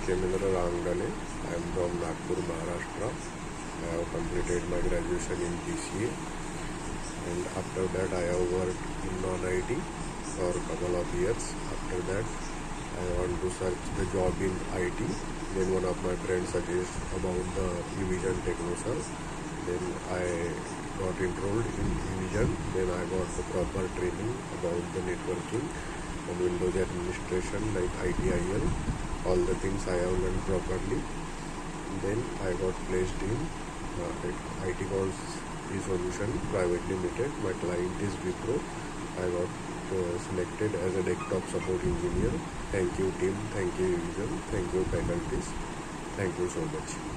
is Rahangdale. I am from Nagpur, Maharashtra. I have completed my graduation in BCA, and after that I have worked in non-IT for a couple of years. After that I want to search the job in IT. Then one of my friends suggested about the Evision Techno. Then I got enrolled in Evision. Then I got the proper training about the networking and Windows administration like ITIL. All the things I have learned properly. Then I got placed in IT Solution Private Limited. My client is Wipro. I got selected as a desktop support engineer. Thank you team, thank you Evision, thank you faculties, thank you so much.